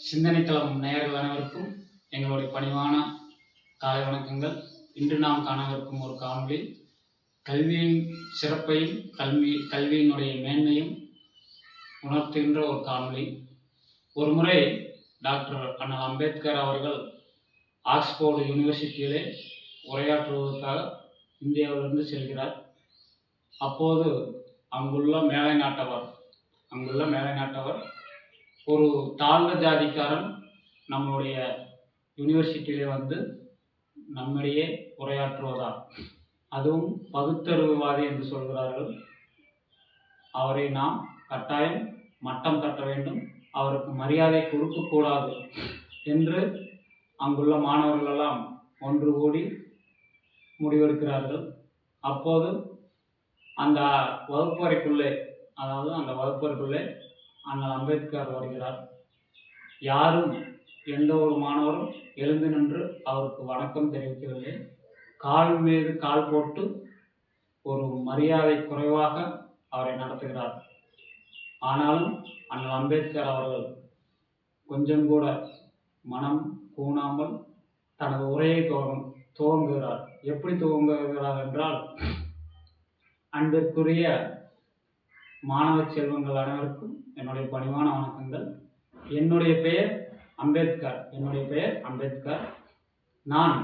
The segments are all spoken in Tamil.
சிந்தனைத்தளம் நேயர்கள் அனைவருக்கும் எங்களுடைய பணிவான காலை வணக்கங்கள். இன்று நாம் காணவிருக்கும் ஒரு காணொளி கல்வியின் சிறப்பையும் கல்வியினுடைய மேன்மையும் உணர்த்துகின்ற ஒரு காணொளி. ஒரு முறை டாக்டர் அண்ணல் அம்பேத்கர் அவர்கள் ஆக்ஸ்போர்டு யூனிவர்சிட்டியிலே உரையாற்றுவதற்காக இந்தியாவிலிருந்து செல்கிறார். அப்போது அங்குள்ள மேலை நாட்டவர் ஒரு தாழ்ந்த ஜாதிக்காரன் நம்மளுடைய யூனிவர்சிட்டியிலே வந்து நம்மிடையே உரையாற்றுவதா, அதுவும் பகுத்தறிவுவாதி என்று சொல்கிறார்கள். அவரை நாம் கட்டாயம் மட்டம் தட்ட வேண்டும், அவருக்கு மரியாதை கொடுக்கக்கூடாது என்று அங்குள்ள மாணவர்களெல்லாம் ஒன்று கூடி முடிவெடுக்கிறார்கள். அப்போது அந்த வகுப்பறைக்குள்ளே அண்ணல் அம்பேத்கர் வருகிறார். யாரும் எந்த ஒரு மாணவரும் எழுந்து நின்று அவருக்கு வணக்கம் தெரிவிக்கவில்லை. கால் மீது கால் போட்டு ஒரு மரியாதை குறைவாக அவரை நடத்துகிறார். ஆனாலும் அண்ணல் அம்பேத்கர் அவர்கள் கொஞ்சம் கூட மனம் கூணாமல் தனது உரையை துவங்குகிறார். எப்படி துவங்குகிறார் என்றால், அன்பிற்குரிய மாணவ செல்வங்கள் அனைவருக்கும் என்னுடைய பணிவான வணக்கங்கள். என்னுடைய பெயர் அம்பேத்கர். நான்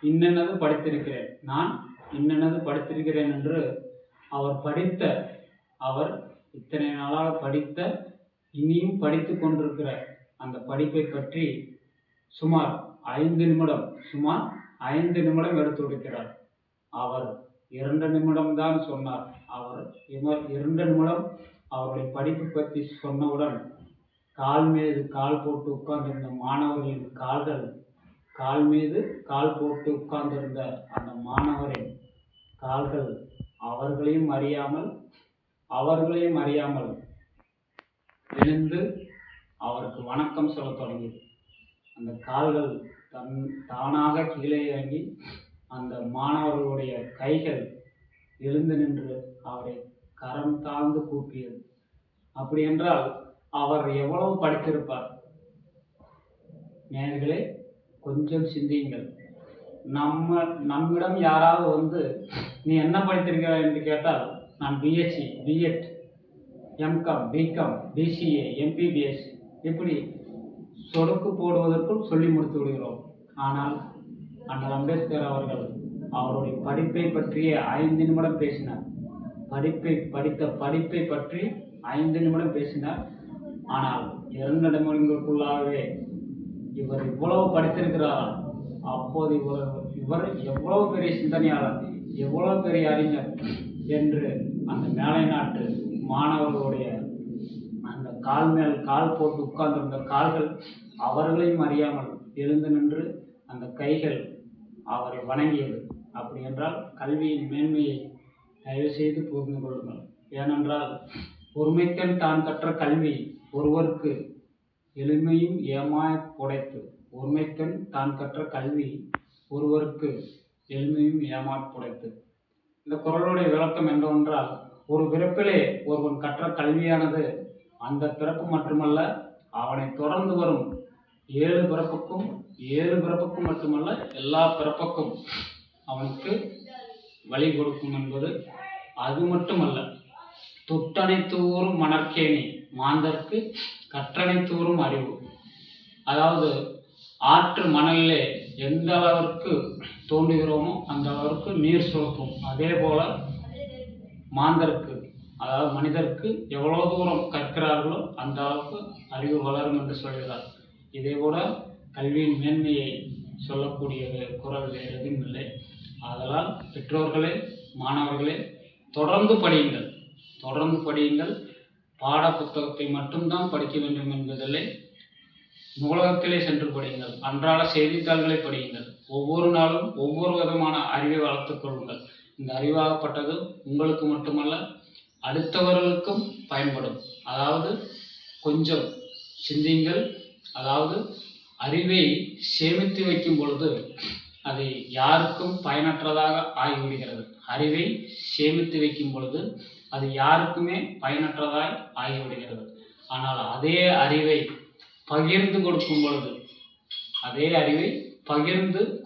இன்னென்னது படித்திருக்கிறேன் என்று அவர் இத்தனை நாளாக படித்த, இனியும் படித்து கொண்டிருக்கிற அந்த படிப்பை பற்றி சுமார் 5 நிமிடம் எடுத்து கொடுக்கிறார். அவர் 2 நிமிடம் தான் சொன்னார். அவர் 2 நிமிடம் அவருடைய படிப்பு பற்றி சொன்னவுடன் கால் மீது கால் போட்டு உட்கார்ந்திருந்த மாணவர்களின் கால் மீது கால் போட்டு உட்கார்ந்திருந்த அந்த மாணவரின் கால்கள் அவர்களையும் அறியாமல் எழுந்து அவருக்கு வணக்கம் சொல்ல தொடங்கியது. அந்த கால்கள் தானாக கீழே இறங்கி அந்த மாணவர்களுடைய கைகள் எழுந்து நின்று அவரை கரம் தாழ்ந்து கூப்பியது. அப்படி என்றால் அவர் எவ்வளவு படித்திருப்பார்? நேயர்களே, கொஞ்சம் சிந்தியுங்கள். நம்மிடம் யாராவது வந்து நீ என்ன படித்திருக்கிறாய் என்று கேட்டால், நான் BSc, BEd, MCom, BCom, BCA, MBBS இப்படி சொடுக்கு போடுவதற்குள் சொல்லி முடித்து விடுகிறோம். ஆனால் அண்ணல் அம்பேத்கர் அவர்கள் அவருடைய படிப்பை பற்றிய 5 நிமிடம் பேசினார். படிப்பை பற்றி 5 நிமிடம் பேசினார். ஆனால் 2 நிமிடங்களுக்குள்ளாகவே இவர் இவ்வளவு படித்திருக்கிறாரா, அப்போது இவர் எவ்வளவு பெரிய சிந்தனையாளர், எவ்வளவு பெரிய அறிஞர் என்று அந்த மேலை நாட்டு மாணவர்களுடைய அந்த கால் மேல் கால் போட்டு உட்கார்ந்திருந்த கால்கள் அவர்களையும் அறியாமல் எழுந்து நின்று அந்த கைகள் அவரை வணங்கியது. அப்படி என்றால் கல்வியின் மேன்மையை தயவு செய்து புரிந்து கொள்ளுங்கள். ஏனென்றால் ஒருமைக்கண் தான் கற்ற கல்வி ஒருவருக்கு எளிமையும் ஏமாய் புடைத்து. ஒருமைக்கண் தான் கற்ற கல்வி ஒருவருக்கு எளிமையும் ஏமாய் புடைத்து. இந்த குறளுடைய விளக்கம் என்னவென்றால், ஒரு பிறப்பிலே ஒருவன் கற்ற கல்வியானது அந்த பிறப்பு மட்டுமல்ல, அவனை தொடர்ந்து வரும் 7 பிறப்புக்கும் மட்டுமல்ல, எல்லா பிறப்புக்கும் அவனுக்கு வழி கொடுக்கும் என்பது. அது மட்டுமல்ல, தொட்டனைத்து ஊரும் மணற்கேணி மாந்தர்க்கு கற்றனைத்து ஊரும் அறிவு. அதாவது ஆற்று மணலிலே எந்த அளவிற்கு தோண்டுகிறோமோ அந்த அளவிற்கு நீர் சுரக்கும். அதே போல மாந்தருக்கு, அதாவது மனிதருக்கு எவ்வளவு தூரம் கற்கிறார்களோ அந்த அளவுக்கு அறிவு வளரும் என்று சொல்கிறார். இதே போல கல்வியின் மேன்மையை சொல்லக்கூடிய குறள் வேறு எதுவும் இல்லை. ஆதலால் பெற்றோர்களே, மாணவர்களே, தொடர்ந்து படியுங்கள். பாட புத்தகத்தை மட்டும்தான் படிக்க வேண்டும் என்பதில்லை. நூலகத்திலே சென்று படியுங்கள். அன்றாட செய்தித்தாள்களை படியுங்கள். ஒவ்வொரு நாளும் ஒவ்வொரு விதமான அறிவை வளர்த்துக் கொள்ளுங்கள். இந்த அறிவாகப்பட்டது உங்களுக்கு மட்டுமல்ல, அடுத்தவர்களுக்கும் பயன்படும். அதாவது கொஞ்சம் சிந்தியுங்கள். அதாவது அறிவை சேமித்து வைக்கும் பொழுது அது யாருக்கும் பயனற்றதாக ஆகிவிடுகிறது. அறிவை சேமித்து வைக்கும் பொழுது அது யாருக்குமே பயனற்றதாய் ஆகிவிடுகிறது. ஆனால் அதே அறிவை பகிர்ந்து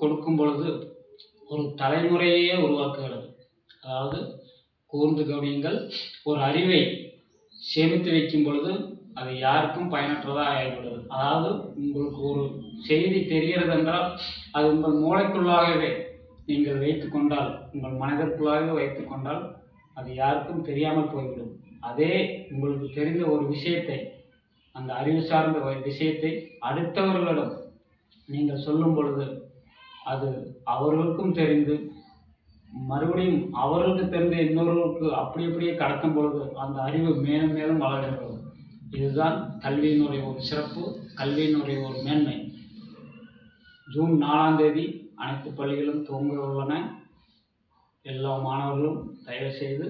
கொடுக்கும் பொழுது ஒரு தலைமுறையே உருவாக்குகிறது. அதாவது கூர்ந்து கவனியுங்கள், ஒரு அறிவை சேமித்து வைக்கும் பொழுது அது யாருக்கும் பயனற்றதாக ஆகிவிடுது. அதாவது உங்களுக்கு ஒரு செய்தி தெரிகிறது என்றால் அது உங்கள் மூளைக்குள்ளாகவே நீங்கள் வைத்துக்கொண்டால், உங்கள் மனதிற்குள்ளாகவே வைத்துக்கொண்டால் அது யாருக்கும் தெரியாமல் போய்விடும். அதே உங்களுக்கு தெரிந்த ஒரு விஷயத்தை, அந்த அறிவு சார்ந்த ஒரு விஷயத்தை அடுத்தவர்களிடம் நீங்கள் சொல்லும் பொழுது அது அவர்களுக்கும் தெரிந்து மறுபடியும் அவர்களுக்கு தெரிந்த இன்னொருவருக்கு அப்படியே கடக்கும் பொழுது அந்த அறிவு மேலும் மேலும் வளர்கிறது. இதுதான் கல்வியினுடைய ஒரு சிறப்பு, கல்வியினுடைய ஒரு மேன்மை. ஜூன் 4ஆம் தேதி அனைத்து பள்ளிகளும் துவங்க உள்ளன. எல்லா மாணவர்களும் தயவு செய்து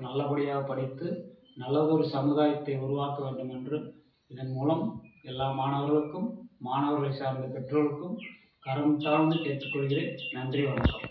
நல்லபடியாக படித்து நல்லதொரு சமுதாயத்தை உருவாக்க வேண்டும் என்று இதன் மூலம் எல்லா மாணவர்களுக்கும், மாணவர்களை சார்ந்த பெற்றோருக்கும் கரம் தாழ்ந்து கேட்டுக்கொள்கிறேன். நன்றி, வணக்கம்.